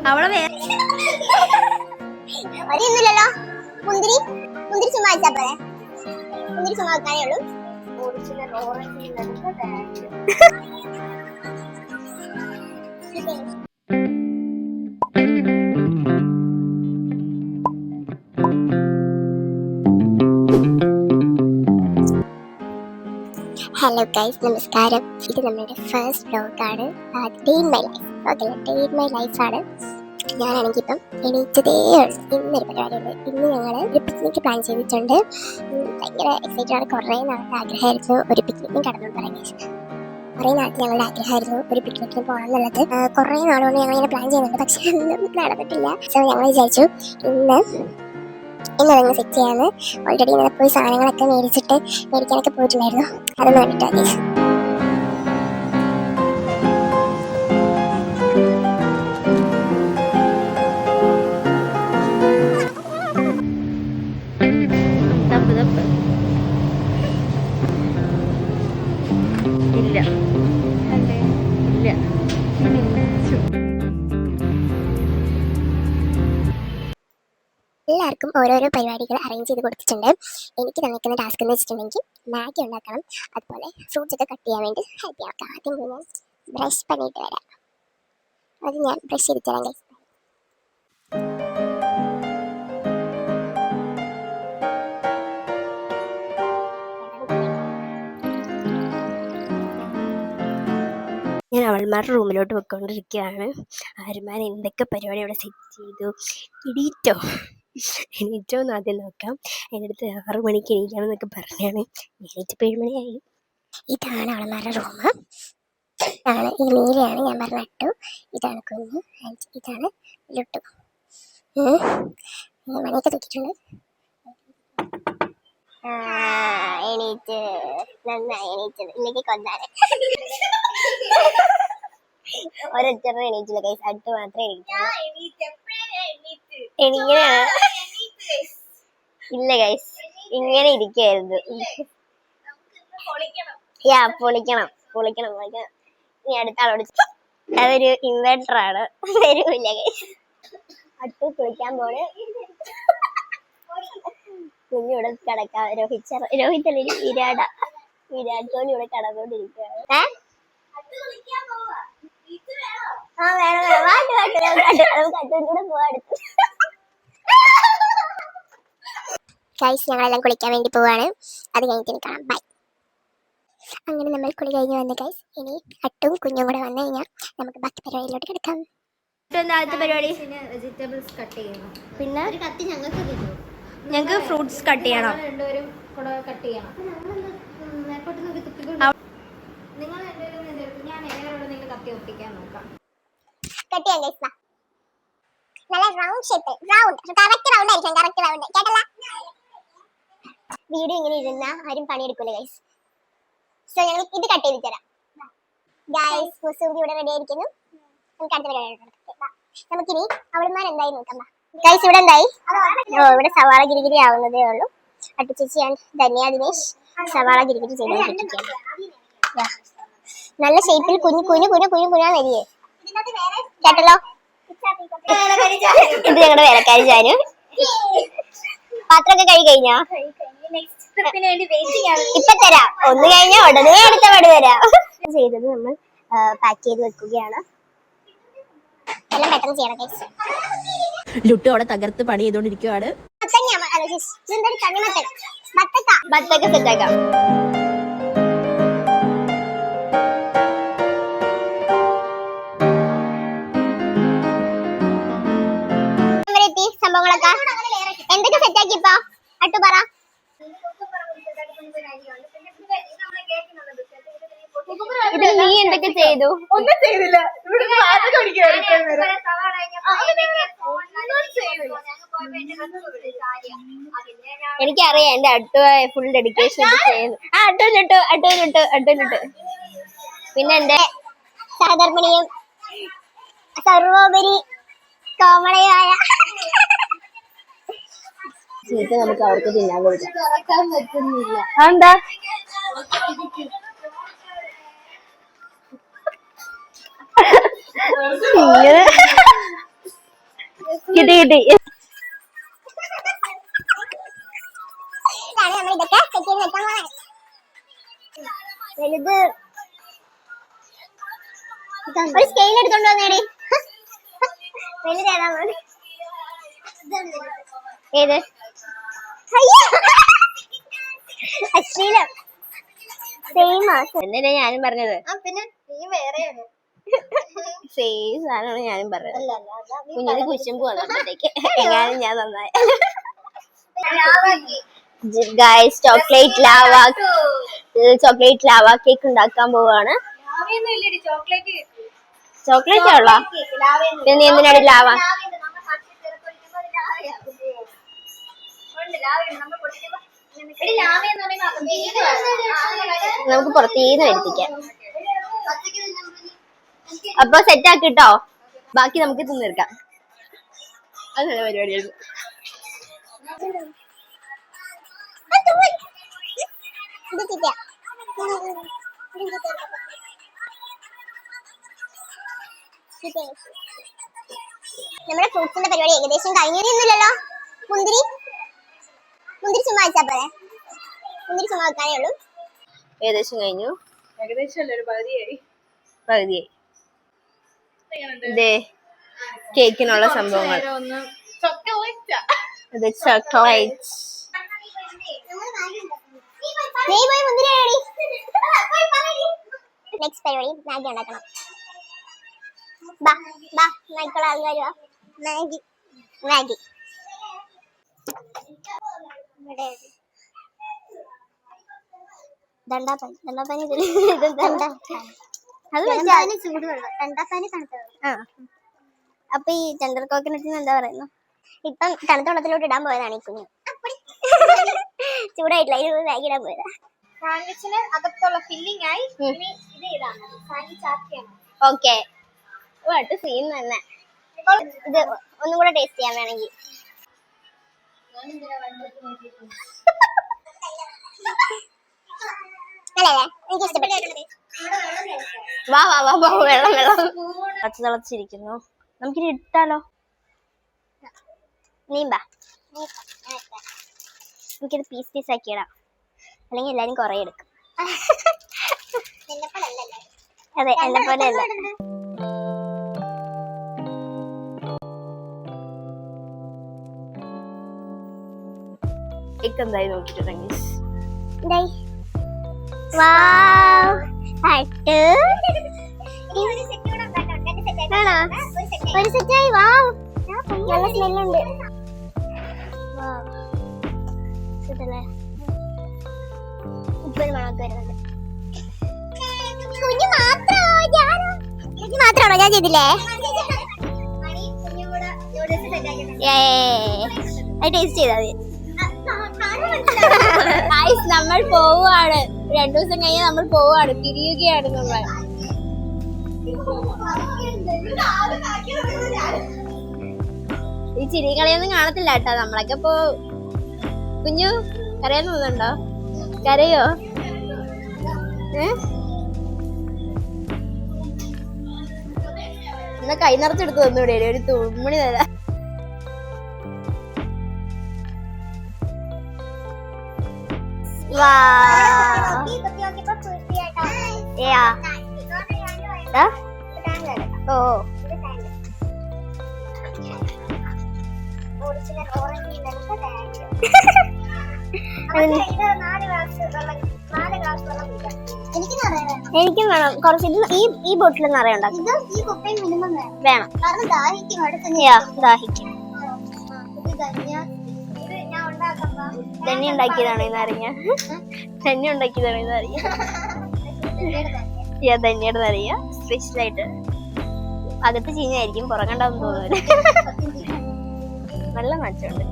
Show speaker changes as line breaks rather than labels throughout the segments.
അവളെ
ഒരില്ലല്ലോ. മുന്തിരി മുന്തിരി ചുമ്മാ വെച്ചാ പോലെ. മുന്തിരി ചുമ്മാ വെക്കാനേ ഉള്ളൂ. ഹലോ ഗൈസ്, നമസ്കാരം. ഇത് നമ്മുടെ ഫസ്റ്റ് വ്ലോഗാണ്. Day in my life. Okay, day in my ലൈഫാണ്. ഞാനാണെങ്കിൽ ഇപ്പം എണീറ്റതേ ഉള്ളൂ. ഇന്നൊരു പരിപാടിയുണ്ട്. ഇന്ന് ഞങ്ങൾ ഒരു പിക്നിക്ക് പ്ലാൻ ചെയ്തിട്ടുണ്ട്. ഭയങ്കര എക്സൈറ്റഡ് ആണ്. കുറേ നാളത്തെ ആഗ്രഹമായിരുന്നു ഒരു പിക്നിക്കിന് കടന്നു പറയാൻ. കുറേ നാളത്തെ ഞങ്ങളുടെ ആഗ്രഹമായിരുന്നു ഒരു പിക്നിക്കിന് പോകണം എന്നുള്ളത്. കുറേ നാളുകൊണ്ട് ഞങ്ങൾ ഇങ്ങനെ പ്ലാൻ ചെയ്യുന്നുണ്ട്, പക്ഷേ ഒന്നും നടന്നിട്ടില്ല. സോ ഞങ്ങൾ വിചാരിച്ചു ഇന്നതങ്ങ് സെറ്റ് ചെയ്യാന്ന്. ഓൾറെഡി ഇന്നലെ പോയി സാധനങ്ങളൊക്കെ മേടിക്കാനൊക്കെ പോയിട്ടുണ്ടായിരുന്നു. അതൊന്നും കണ്ടിട്ടാണ്. എല്ലാവർക്കും ഓരോരോ പരിപാടികൾ അറേഞ്ച് ചെയ്ത് കൊടുത്തിട്ടുണ്ട്. എനിക്ക് തന്നിരിക്കുന്ന ടാസ്ക് എന്ന് വെച്ചിട്ടുണ്ടെങ്കിൽ മാഗി ഉണ്ടാക്കണം, അതുപോലെ ഫ്രൂട്ട്സ് ഒക്കെ കട്ട് ചെയ്യാൻ വേണ്ടി ഹെൽപ്പ് ചെയ്യാം. ആദ്യം ഞാൻ ബ്രഷ് പണിയിട്ട് വരാം. അത് ഞാൻ ബ്രഷ് ചെയ്ത് തരാം ഗൈസ്.
ഞാൻ അവൾമാരുടെ റൂമിലോട്ട് പോയിക്കൊണ്ടിരിക്കുകയാണ്. ആരുമാർ എന്തൊക്കെ പരിപാടി അവിടെ സെറ്റ് ചെയ്തു. എണീറ്റോ എന്ന് ആദ്യം നോക്കാം. എൻ്റെ അടുത്ത് 6 മണിക്ക് എണീക്കണം എന്നൊക്കെ പറഞ്ഞാണ്. എണീറ്റപ്പോൾ 7 മണിയായി.
ഇതാണ് അവൾമാരുടെ റൂം. ഇതാണ് ഈ നീലയാണ് ഞാൻ പറഞ്ഞ അട്ടു. ഇതാണ് കുഞ്ഞ്. ഇതാണ് ലുട്ടു. മണിയൊക്കെ തൂക്കിയിട്ടുണ്ട്. എണീറ്റ് നന്നായി എണീറ്റത്. ഇല്ലെങ്കിൽ കൊണ്ടാണ് ഒരൊറ്റ എണീറ്റില്ല ഗൈസ്. അടുത്ത് മാത്രമേ എണീറ്റില്ല ഗൈസ്. ഇങ്ങനെ ഇരിക്കായിരുന്നു. പൊളിക്കണം. ഇനി അടുത്ത ആളോട് അതൊരു ഇൻവെർട്ടറാണ്, വരൂല്ല ഗൈസ്. അടുത്ത് കുളിക്കാൻ പോണ്. കുഞ്ഞിവിടെ കിടക്കാം. രോഹിത് അല്ലേ, വിരാട് കോഹ്ലി ഇവിടെ കടന്നുകൊണ്ടിരിക്കുകയാണ്. ഗൈസ്, ഞങ്ങളെല്ലാം കുളിക്കാൻ വേണ്ടി പോവാണ്. അത് കഴിഞ്ഞിട്ട് കാണാം. ബൈ. അങ്ങനെ നമ്മൾ കുളി കഴിഞ്ഞ് വന്ന് ഗൈസ്. ഇനി അട്ടും കുഞ്ഞും കൂടെ വന്നു കഴിഞ്ഞാൽ നമുക്ക് ബാക്കി പരിപാടിയിലോട്ട് കിടക്കാം.
പരിപാടി
വെജിറ്റബിൾസ് കട്ട് ചെയ്യണം.
പിന്നെ
ഒരു കത്തി ഞങ്ങൾക്ക് കിട്ടും.
ഞങ്ങൾക്ക് ഫ്രൂട്ട്സ് കട്ട് ചെയ്യണം.
രണ്ടുപേരും കൂടെ കട്ട് ചെയ്യണം. നിങ്ങൾ രണ്ടുപേരും ഞാൻ എങ്ങനെയോട് നിങ്ങൾ കത്തി ഒപ്പിക്കാൻ നോക്കാം.
കട്ട് ചെയ്യാം ഗൈസ്. നല്ല റൗണ്ട് ഷേപ്പ്. കറക്റ്റ് റൗണ്ട് ആയിരിക്കണം. കറക്റ്റ് റൗണ്ട് കേട്ടല്ല. വീഡിയോ ഇങ്ങനെ ഇരുന്ന ആരും പണിയെടുക്കൂല ഗൈസ്. സോ ഞങ്ങൾ ഇത് കട്ട് ചെയ്ത് തരാം ഗൈസ്. മുസൂർജി ഇവിടെ റെഡി ആയിരിക്കുന്നു. നമുക്ക് അടുത്ത പരിപാടി നമുക്കിനി അവളുമാർ എന്തായി നോക്കാം ഗൈസ്. ഇവിടെ എന്തായി? ഇവിടെ സവാള ഗിരിഗിരി ആവുന്നതേ ഉള്ളൂ. അട്ടു ചേച്ചി ആൻഡ് ധന്യ ദിനേശ് സവാള ഗിരിഗിരി ചെയ്തുകൊണ്ടിരിക്കുകയാണ്. നല്ല ഷേപ്പിൽ കുഞ്ഞാ വരികയെ കേട്ടല്ലോ. ഇത് ഞങ്ങളുടെ വേലക്കാരി ജാനു. പാത്രമൊക്കെ കഴിഞ്ഞാ ഇപ്പൊ തരാം. ഒന്ന് കഴിഞ്ഞാ ഉടനെ അടുത്ത പടി തരാം. ചെയ്തത് നമ്മൾ പാക്ക് ചെയ്ത് വെക്കുകയാണ്. എല്ലാം പെട്ടെന്ന് ചെയ്യണം ഗൈസ്.
ലുട്ടു അവിടെ തകർത്ത് പണി ചെയ്തോണ്ടിരിക്കുവാണ്.
ബത്തക്ക സെറ്റാക്കാം. സംഭവങ്ങളൊക്കെ എന്തൊക്കെ സെറ്റാക്കി ഇപ്പൊ അട്ടു പറ.
ഇത് നീ എന്തൊക്കെ ചെയ്തു?
ഒന്നും ചെയ്തില്ല.
എനിക്കറിയാം എന്റെ അട്ടു ഫുൾ ഡെഡിക്കേഷൻ ചെയ്യുന്നു. അട്ടു. പിന്നെ എന്റെ
സഹധർമ്മിണിയും സർവോപരി കോമളയായ
നമുക്ക് അവർക്ക് തിന്നാൻ കൊടുക്കാം.
പറ്റുന്നില്ല.
എന്താ കിട്ടി കിട്ടി.
ഇതാണ് നമ്മൾ ഇതൊക്കെ സെറ്റ് ചെയ്ത് വെക്കാൻ പോകുന്നത്. വലുത് ഒരു സ്കെയിൽ എടുത്തോണ്ട് വന്നേടി. വലുതേതാ മതി? ഏത് അശ്ലീലം
എന്നല്ലേ ഞാനും പറഞ്ഞത്.
പിന്നെ നീ വേറെയാണ്.
സെയിം സാധനമാണ് ഞാനും പറഞ്ഞത്. കുഞ്ഞിന് കുശുമ്പ് വന്നപ്പോഴത്തേക്ക് എങ്ങാനും ഞാൻ നന്നായി. ഗൈസ് ചോക്ലേറ്റ് ലാവ കേക്ക് ഉണ്ടാക്കാൻ പോവാണ്. ചോക്ലേറ്റ് ഉള്ള പിന്നെ എന്തിനാണ് ലാവ? നമുക്ക് പുറത്തേന്ന് വരുത്തിക്കാം. അപ്പൊ സെറ്റ് ആക്കിട്ടോ, ബാക്കി നമുക്ക് തിന്നെടുക്കാം. അത് നല്ല പരിപാടിയാണ്.
നമ്മുടെ ഫ്രൂട്ട്സിന്റെ പരിപാടി ഏകദേശം കഴിഞ്ഞൊന്നുമില്ലല്ലോ. മുന്തിരി ചുമ്മാ വെച്ചാ പോലെ. മുന്തിരി ചുമ്മാ വെക്കാനേ ഉള്ളൂ.
ഏകദേശം കഴിഞ്ഞു. പകുതിയായി. ഇതേ കേക്കിനുള്ള സംഭവങ്ങൾ. ഇത് ചോക്ലേറ്റ്.
നെക്സ്റ്റ് പരിപാടി മാഗി ഉണ്ടാക്കണം. മാഗി ദണ്ടാപ്പാനി ചൂടുവെള്ളം. ദണ്ടാപ്പാനി തണുത്തത്.
അപ്പൊ ഈ ടെൻഡർ കോക്കനട്ടിന് എന്താ പറയുന്നു?
ഇപ്പം തണുത്ത വെള്ളത്തിലോട്ട് ഇടാൻ പോയതാണ് ഈ കുഞ്ഞു. ചൂടായിട്ടില്ല, ഇത് മാഗി ഇടാൻ പോയതാ.
സാൻഡ്വിച്ചിന് അകത്തുള്ള ഫില്ലിംഗ് ആയി. ഇനി ഇത് ഇതാണ് സാൻഡ്വിച്ച് ആക്കിയാണ്.
ഓക്കെ, സീൻ തന്നെ.
ഇത് ഒന്നും കൂടെ ടേസ്റ്റ് ചെയ്യാൻ വേണമെങ്കിൽ. അല്ലേ, എനിക്ക് ഇഷ്ടപ്പെട്ടു.
വാ വെള്ളം തിളച്ചിരിക്കുന്നു. നമുക്കിനി ഇട്ടാലോ?
നീമ്പാ
നമുക്കിത് പീസ് ആക്കിയിടാം, അല്ലെങ്കിൽ എല്ലാരും കൊറേ എടുക്കും. അതെ, എന്നെ പോലെ അല്ല. എന്തായി നോക്കിട്ടുണ്ടെങ്കിൽ
ഒരു സെറ്റായി. വാവ്, നല്ല സ്മെല്ലുണ്ട്. ഉപ്പൊരു മണമൊക്കെ വരുന്നുണ്ട്. കുഞ്ഞു മാത്രമാണോ ഞാൻ ചെയ്തില്ലേ?
അത് ടേസ്റ്റ് ചെയ്താൽ മതി. നമ്മൾ പോവാണ്, 2 ദിവസം കഴിഞ്ഞാൽ നമ്മൾ പോവാണ്, തിരിയുകയാണ് നമ്മൾ. ഈ ചിരികളിയൊന്നും കാണത്തില്ല കേട്ടോ, നമ്മളൊക്കെ പോ. കുഞ്ഞു കരയാൻ തോന്നുന്നുണ്ടോ? കരയോ? എന്നാ കൈ നിറച്ചെടുത്ത് വന്നൂടെ, ഒരു തുമ്മണി തരാം.
എനിക്കും വേണം കുറച്ച്. ഈ ബോട്ടിൽ നിറയെ ഉണ്ടാക്കും.
വേണം, ദാഹിക്കും. തന്നെ ഉണ്ടാക്കിയതാണോ ഇന്നറിഞ്ഞ? തന്നെ ഉണ്ടാക്കിയതാണോ ഇന്നറിയ? തന്നെയുടെ അറിയാ സ്പെഷ്യലായിട്ട്. അകത്ത് ചീഞ്ഞായിരിക്കും, പുറകണ്ടാന്ന് തോന്നുന്നില്ല. നല്ല മാറ്റമുണ്ട്.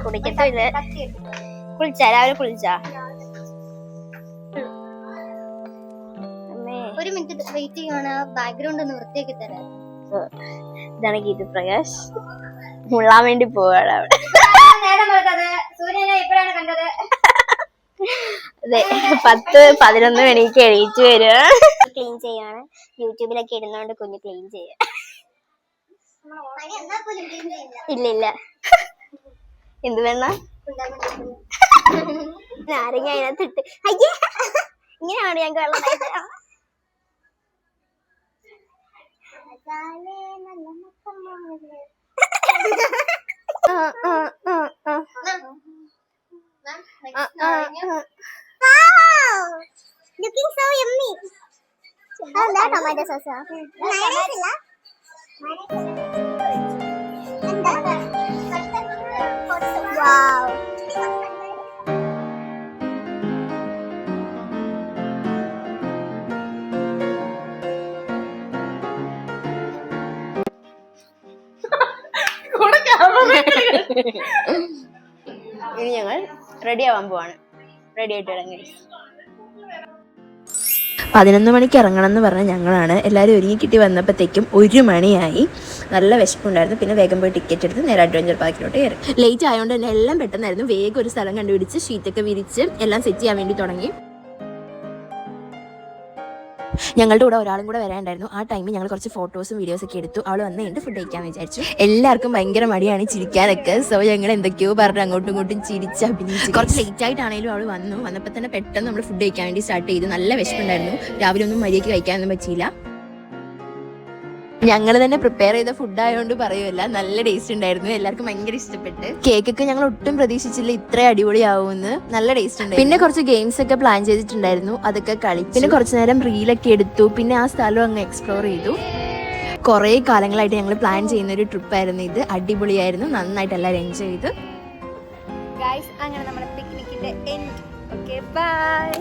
കുടിക്കട്ടോ ഇത്? കുളിച്ചാ? രാവിലെ കുളിച്ചാ?
ഒരു മിനിറ്റ് വെയിറ്റ് ചെയ്യണം, ബാക്ക്ഗ്രൗണ്ട് ഒന്ന് വൃത്തിയാക്കി തരാം.
ഇതാണ് ഗീതു പ്രകാശ്, മുള്ളാൻ വേണ്ടി പോവാണ് അവിടെ.
സൂര്യനെ എപ്പോഴാണ് കണ്ടത്?
അതെ, 10-11 മണിക്ക് എണീറ്റ് വരിക.
ക്ലീൻ ചെയ്യാണ്. യൂട്യൂബിലൊക്കെ ഇടുന്നോണ്ട് കുഞ്ഞ് ക്ലീൻ ചെയ്യാം.
ഇല്ല ഇല്ല. എന്ത് വേണ നാരങ്ങ അതിനകത്തിട്ട് അയ്യേ ഇങ്ങനെയാണ് ഞങ്ങൾക്ക് വെള്ളം തരാം.
Looking so yummy. That tomato sauce. Mayonnaise illa. Wow.
ഇനി ഞങ്ങൾ റെഡി ആവാൻ പോവാണ്. റെഡി ആയിട്ട് ഇറങ്ങി.
11 മണിക്ക് ഇറങ്ങണം എന്ന് പറഞ്ഞ ഞങ്ങളാണ്. എല്ലാവരും ഒരുങ്ങി കിട്ടി വന്നപ്പോഴത്തേക്കും 1 മണിയായി. നല്ല വിശപ്പുണ്ടായിരുന്നു. പിന്നെ വേഗം പോയി ടിക്കറ്റ് എടുത്ത് നേരെ അഡ്വഞ്ചർ പാർക്കിലോട്ട് കയറി. ലേറ്റ് ആയതുകൊണ്ട് തന്നെ എല്ലാം പെട്ടെന്നായിരുന്നു. വേഗം ഒരു സ്ഥലം കണ്ടുപിടിച്ച് ഷീറ്റൊക്കെ വിരിച്ച് എല്ലാം സെറ്റ് ചെയ്യാൻ വേണ്ടി തുടങ്ങി. ഞങ്ങളുടെ കൂടെ ഒരാളും കൂടെ വരാനുണ്ടായിരുന്നു. ആ ടൈമിൽ ഞങ്ങൾ കുറച്ച് ഫോട്ടോസും വീഡിയോസൊക്കെ എടുത്തു. അവൾ വന്ന് കഴിഞ്ഞിട്ട് ഫുഡ് കഴിക്കാമെന്ന് വിചാരിച്ചു. എല്ലാവർക്കും ഭയങ്കര മടിയാണ് ചിരിക്കാനൊക്കെ. സോ ഞങ്ങൾ എന്തൊക്കെയോ പറഞ്ഞ് അങ്ങോട്ടും ഇങ്ങോട്ടും ചിരിച്ച് അഭിനയിച്ചു. കുറച്ച് ലേറ്റ് ആയിട്ടാണെങ്കിലും അവൾ വന്നപ്പോൾ തന്നെ പെട്ടെന്ന് നമ്മൾ ഫുഡ് കഴിക്കാൻ വേണ്ടി സ്റ്റാർട്ട് ചെയ്തു. നല്ല വിശപ്പുണ്ടായിരുന്നു. രാവിലെ ഒന്നും മര്യാദയ്ക്ക് കഴിക്കാനൊന്നും പറ്റിയില്ല. ഞങ്ങൾ തന്നെ പ്രിപ്പയർ ചെയ്ത ഫുഡായതുകൊണ്ട് പറയുമല്ല, നല്ല ടേസ്റ്റ് ഉണ്ടായിരുന്നു. എല്ലാവർക്കും ഭയങ്കര ഇഷ്ടപ്പെട്ട്. കേക്കൊക്കെ ഞങ്ങൾ ഒട്ടും പ്രതീക്ഷിച്ചില്ല ഇത്ര അടിപൊളിയാവുമെന്ന്. നല്ല ടേസ്റ്റ് ഉണ്ട്. പിന്നെ കുറച്ച് ഗെയിംസ് ഒക്കെ പ്ലാൻ ചെയ്തിട്ടുണ്ടായിരുന്നു, അതൊക്കെ കളിച്ചു. പിന്നെ കുറച്ചു നേരം റീലൊക്കെ എടുത്തു. പിന്നെ ആ സ്ഥലം അങ്ങ് എക്സ്പ്ലോർ ചെയ്തു. കുറേ കാലങ്ങളായിട്ട് ഞങ്ങൾ പ്ലാൻ ചെയ്യുന്ന ഒരു ട്രിപ്പായിരുന്നു ഇത്. അടിപൊളിയായിരുന്നു. നന്നായിട്ട് എല്ലാവരും എൻജോയ് ചെയ്തു.
ഗൈസ്, അങ്ങനെ നമ്മുടെ പിക്നിക്കിന്റെ എൻഡ്. Okay, by.